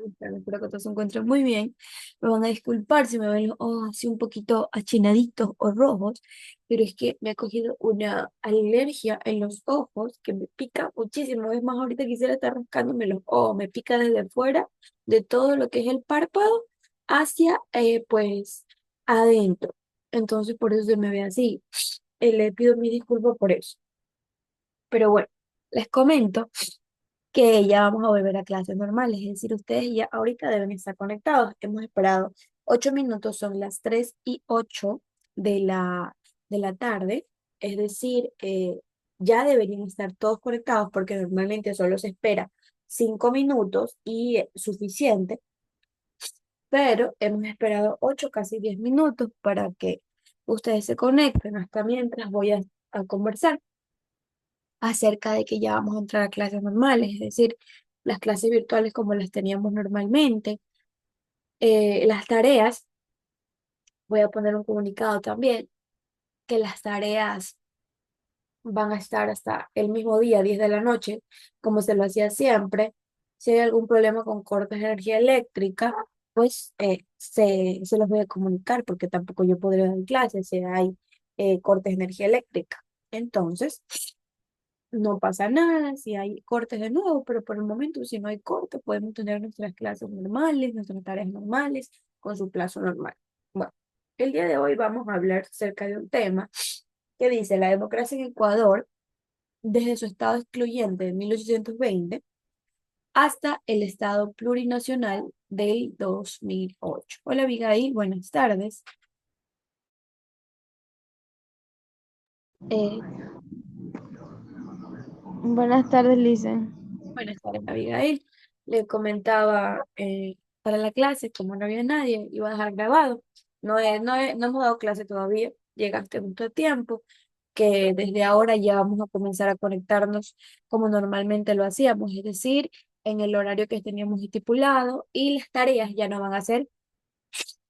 Espero que todos se encuentren muy bien. Me van a disculpar si me ven los ojos así un poquito achinaditos o rojos, pero es que me ha cogido una alergia en los ojos que me pica muchísimo. Es más, ahorita quisiera estar rascándome los ojos, me pica desde afuera de todo lo que es el párpado hacia, pues, adentro. Entonces, por eso se me ve así. Le pido mi disculpa por eso. Pero bueno, les comento que ya vamos a volver a clases normales, es decir, ustedes ya ahorita deben estar conectados. Hemos esperado 8 minutos, son las 3:08 de la tarde, es decir, ya deberían estar todos conectados porque normalmente solo se espera 5 minutos y suficiente, pero hemos esperado 8, casi 10 minutos para que ustedes se conecten. Hasta mientras voy a conversar acerca de que ya vamos a entrar a clases normales, es decir, las clases virtuales como las teníamos normalmente. Las tareas, voy a poner un comunicado también, que las tareas van a estar hasta el mismo día, 10 de la noche, como se lo hacía siempre. Si hay algún problema con cortes de energía eléctrica, pues se los voy a comunicar, porque tampoco yo podré dar clases si hay cortes de energía eléctrica. Entonces, no pasa nada si hay cortes de nuevo, pero por el momento, si no hay corte, podemos tener nuestras clases normales, nuestras tareas normales, con su plazo normal. Bueno, el día de hoy vamos a hablar acerca de un tema que dice la democracia en Ecuador desde su estado excluyente de 1820 hasta el estado plurinacional del 2008. Hola, Abigail, buenas tardes. Eh, Buenas tardes, Lice. Buenas tardes, Abigail. Le comentaba para la clase, como no había nadie, iba a dejar grabado. No hemos dado clase todavía, llegaste justo a tiempo, que desde ahora ya vamos a comenzar a conectarnos como normalmente lo hacíamos, es decir, en el horario que teníamos estipulado, y las tareas ya no van a ser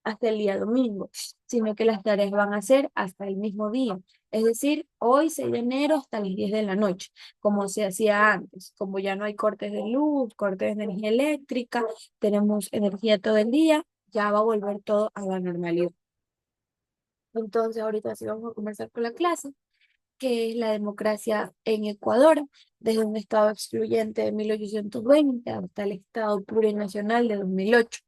hasta el día domingo, sino que las tareas van a ser hasta el mismo día. Es decir, hoy 6 de enero hasta las 10 de la noche, como se hacía antes. Como ya no hay cortes de luz, cortes de energía eléctrica, tenemos energía todo el día, ya va a volver todo a la normalidad. Entonces, ahorita sí vamos a comenzar con la clase, que es la democracia en Ecuador, desde un estado excluyente de 1820 hasta el estado plurinacional de 2008.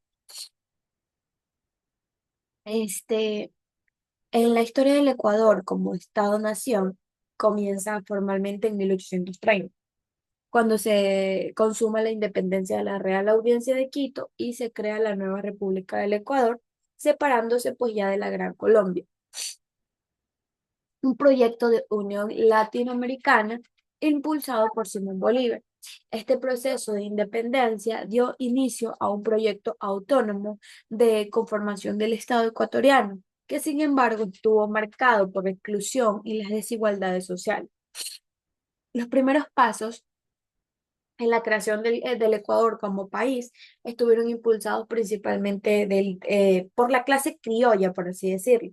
Este, En la historia del Ecuador como Estado-nación comienza formalmente en 1830, cuando se consuma la independencia de la Real Audiencia de Quito y se crea la nueva República del Ecuador, separándose pues ya de la Gran Colombia. Un proyecto de unión latinoamericana impulsado por Simón Bolívar. Este proceso de independencia dio inicio a un proyecto autónomo de conformación del Estado ecuatoriano, que sin embargo estuvo marcado por la exclusión y las desigualdades sociales. Los primeros pasos en la creación del Ecuador como país estuvieron impulsados principalmente por la clase criolla, por así decirlo,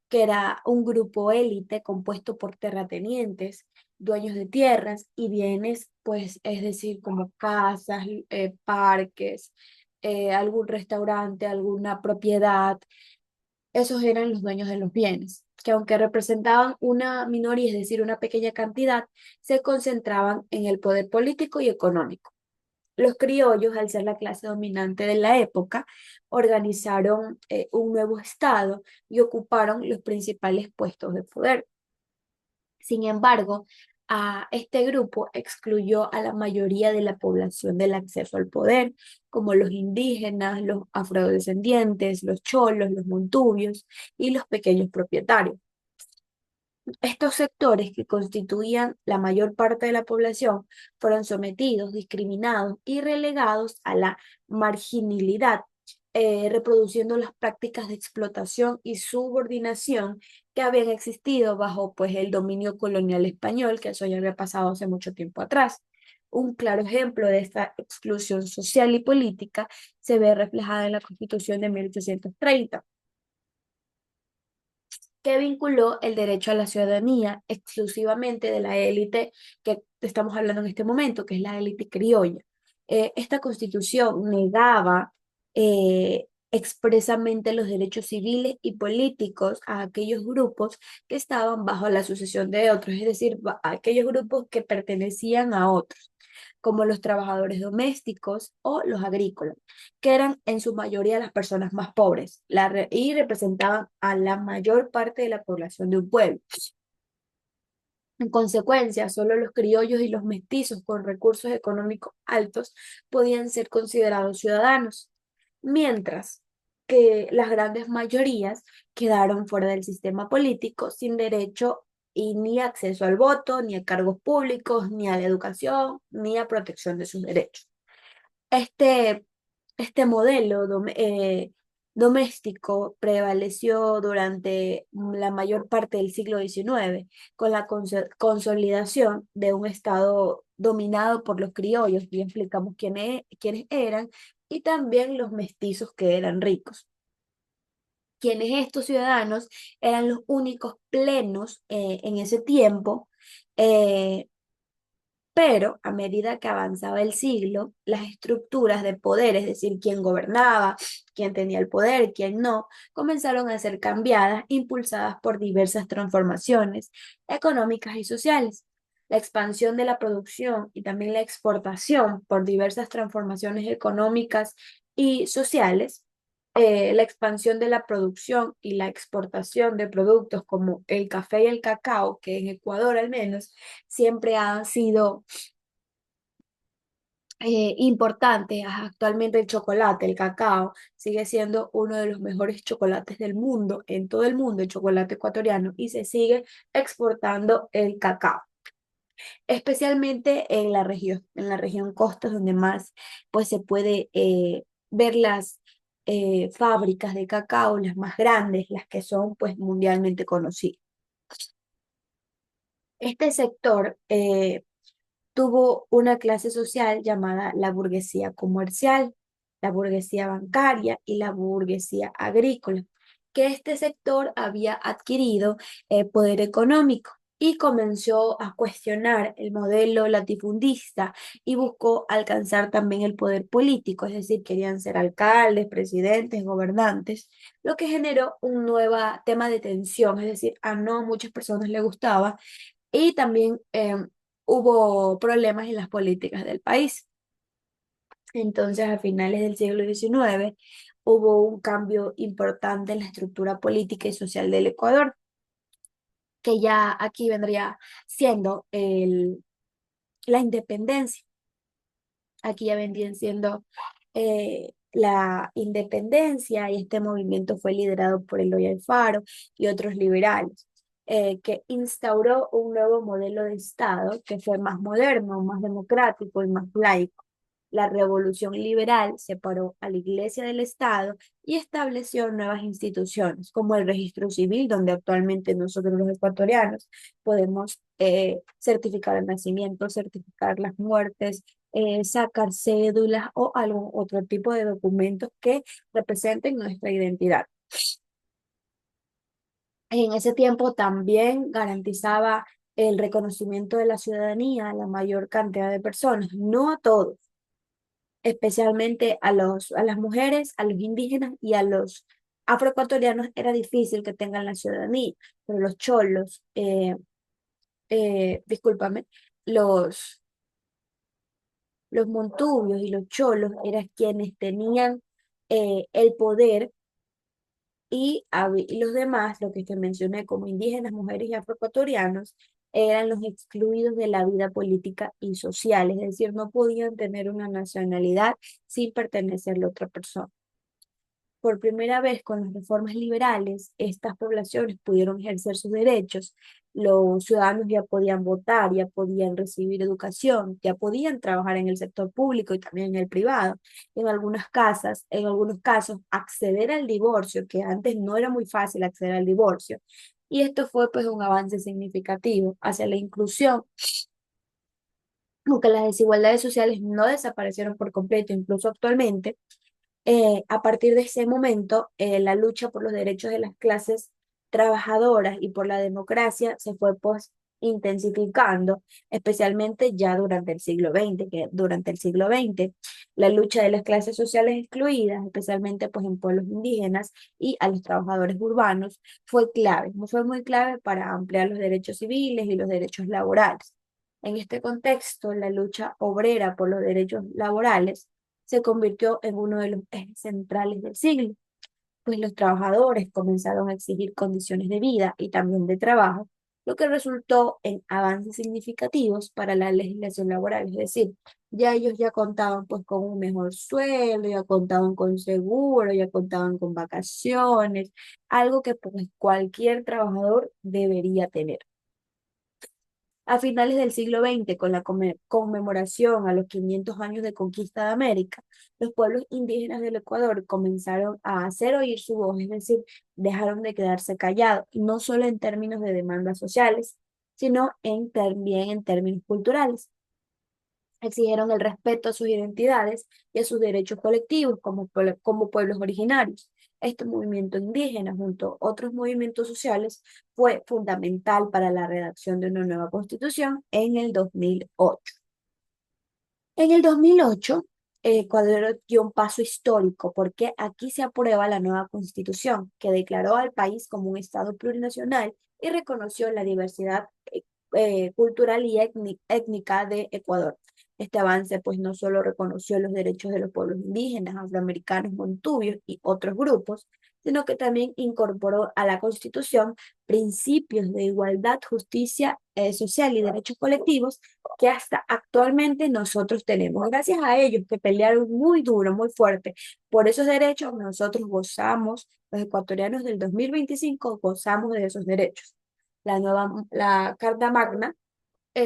que era un grupo élite compuesto por terratenientes, dueños de tierras y bienes, pues es decir, como casas, parques, algún restaurante, alguna propiedad. Esos eran los dueños de los bienes, que aunque representaban una minoría, es decir, una pequeña cantidad, se concentraban en el poder político y económico. Los criollos, al ser la clase dominante de la época, organizaron un nuevo estado y ocuparon los principales puestos de poder. Sin embargo, a este grupo excluyó a la mayoría de la población del acceso al poder, como los indígenas, los afrodescendientes, los cholos, los montubios y los pequeños propietarios. Estos sectores, que constituían la mayor parte de la población, fueron sometidos, discriminados y relegados a la marginalidad, reproduciendo las prácticas de explotación y subordinación que habían existido bajo pues, el dominio colonial español, que eso ya había pasado hace mucho tiempo atrás. Un claro ejemplo de esta exclusión social y política se ve reflejada en la Constitución de 1830, que vinculó el derecho a la ciudadanía exclusivamente de la élite que estamos hablando en este momento, que es la élite criolla. esta constitución negaba expresamente los derechos civiles y políticos a aquellos grupos que estaban bajo la sucesión de otros, es decir, a aquellos grupos que pertenecían a otros, como los trabajadores domésticos o los agrícolas, que eran en su mayoría las personas más pobres y representaban a la mayor parte de la población de un pueblo. En consecuencia, solo los criollos y los mestizos con recursos económicos altos podían ser considerados ciudadanos, mientras que las grandes mayorías quedaron fuera del sistema político sin derecho y ni acceso al voto, ni a cargos públicos, ni a la educación, ni a protección de sus derechos. Este, este modelo doméstico prevaleció durante la mayor parte del siglo XIX, con la consolidación de un Estado dominado por los criollos, y explicamos quiénes eran, y también los mestizos que eran ricos. Quienes estos ciudadanos eran los únicos plenos en ese tiempo, eh, pero a medida que avanzaba el siglo, las estructuras de poder, es decir, quién gobernaba, quién tenía el poder, quién no, comenzaron a ser cambiadas, impulsadas por diversas transformaciones económicas y sociales. La expansión de la producción y también la exportación por diversas transformaciones económicas y sociales, la expansión de la producción y la exportación de productos como el café y el cacao, que en Ecuador al menos siempre han sido importantes. Actualmente el chocolate, el cacao, sigue siendo uno de los mejores chocolates del mundo, en todo el mundo, el chocolate ecuatoriano, y se sigue exportando el cacao, especialmente en la región costa, donde más pues se puede ver las fábricas de cacao, las más grandes, las que son pues mundialmente conocidas. Este sector tuvo una clase social llamada la burguesía comercial, la burguesía bancaria y la burguesía agrícola, que este sector había adquirido poder económico y comenzó a cuestionar el modelo latifundista y buscó alcanzar también el poder político, es decir, querían ser alcaldes, presidentes, gobernantes, lo que generó un nuevo tema de tensión, es decir, a no muchas personas les gustaba, y también hubo problemas en las políticas del país. Entonces, a finales del siglo XIX, hubo un cambio importante en la estructura política y social del Ecuador, que ya aquí vendría siendo la independencia. Aquí ya vendrían siendo la independencia, y este movimiento fue liderado por Eloy Alfaro y otros liberales, que instauró un nuevo modelo de Estado que fue más moderno, más democrático y más laico. La revolución liberal separó a la Iglesia del Estado y estableció nuevas instituciones, como el registro civil, donde actualmente nosotros los ecuatorianos podemos certificar el nacimiento, certificar las muertes, sacar cédulas o algún otro tipo de documentos que representen nuestra identidad. En ese tiempo también garantizaba el reconocimiento de la ciudadanía a la mayor cantidad de personas, no a todos, especialmente a las mujeres, a los indígenas y a los afroecuatorianos era difícil que tengan la ciudadanía, pero los cholos, discúlpame, los, los montubios y los cholos eran quienes tenían el poder, y los demás, lo que te mencioné como indígenas, mujeres y afroecuatorianos, eran los excluidos de la vida política y social, es decir, no podían tener una nacionalidad sin pertenecerle a otra persona. Por primera vez con las reformas liberales, estas poblaciones pudieron ejercer sus derechos. Los ciudadanos ya podían votar, ya podían recibir educación, ya podían trabajar en el sector público y también en el privado. En algunos casos, acceder al divorcio, que antes no era muy fácil acceder al divorcio. Y esto fue pues un avance significativo hacia la inclusión, aunque las desigualdades sociales no desaparecieron por completo, incluso actualmente. A partir de ese momento, la lucha por los derechos de las clases trabajadoras y por la democracia se fue intensificando, especialmente ya durante el siglo XX, que durante el siglo XX la lucha de las clases sociales excluidas, especialmente pues en pueblos indígenas y a los trabajadores urbanos, fue clave, fue muy clave para ampliar los derechos civiles y los derechos laborales. En este contexto, la lucha obrera por los derechos laborales se convirtió en uno de los ejes centrales del siglo, pues los trabajadores comenzaron a exigir condiciones de vida y también de trabajo, lo que resultó en avances significativos para la legislación laboral. Es decir, ya ellos ya contaban pues con un mejor sueldo, ya contaban con seguro, ya contaban con vacaciones, algo que pues cualquier trabajador debería tener. A finales del siglo XX, con la conmemoración a los 500 años de conquista de América, los pueblos indígenas del Ecuador comenzaron a hacer oír su voz, es decir, dejaron de quedarse callados, y no solo en términos de demandas sociales, sino también en términos culturales. Exigieron el respeto a sus identidades y a sus derechos colectivos como pueblos originarios. Este movimiento indígena, junto a otros movimientos sociales, fue fundamental para la redacción de una nueva constitución en el 2008. En el 2008, Ecuador dio un paso histórico porque aquí se aprueba la nueva constitución que declaró al país como un Estado plurinacional y reconoció la diversidad cultural y étnica de Ecuador. Este avance pues no solo reconoció los derechos de los pueblos indígenas, afroamericanos, montubios y otros grupos, sino que también incorporó a la Constitución principios de igualdad, justicia social y derechos colectivos que hasta actualmente nosotros tenemos. Gracias a ellos que pelearon muy duro, muy fuerte por esos derechos, nosotros gozamos, los ecuatorianos del 2025 gozamos de esos derechos. La Carta Magna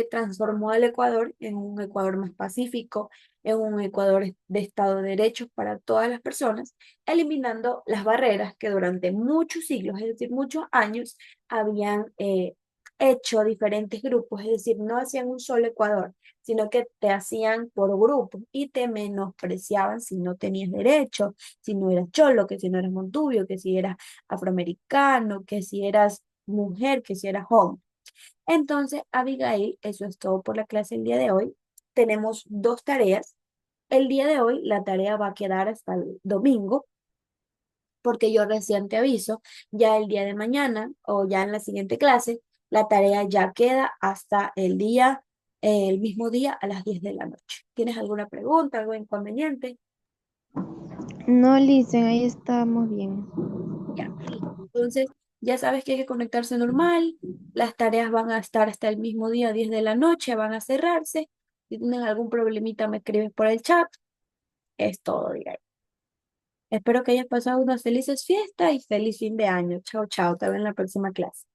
transformó al Ecuador en un Ecuador más pacífico, en un Ecuador de Estado de Derecho para todas las personas, eliminando las barreras que durante muchos siglos, es decir, muchos años, habían hecho diferentes grupos, es decir, no hacían un solo Ecuador, sino que te hacían por grupos y te menospreciaban si no tenías derecho, si no eras cholo, que si no eras montubio, que si eras afroamericano, que si eras mujer, que si eras joven. Entonces, Abigail, eso es todo por la clase el día de hoy. Tenemos dos tareas. El día de hoy la tarea va a quedar hasta el domingo, porque yo recién te aviso, ya el día de mañana o ya en la siguiente clase, la tarea ya queda hasta el mismo día a las 10 de la noche. ¿Tienes alguna pregunta, algo inconveniente? No, Licen, ahí estamos bien. Ya, listo. Entonces, ya sabes que hay que conectarse normal. Las tareas van a estar hasta el mismo día, 10 de la noche, van a cerrarse. Si tienes algún problemita, me escribes por el chat. Es todo, diario. Espero que hayas pasado unas felices fiestas y feliz fin de año. Chao, chao. Te veo en la próxima clase.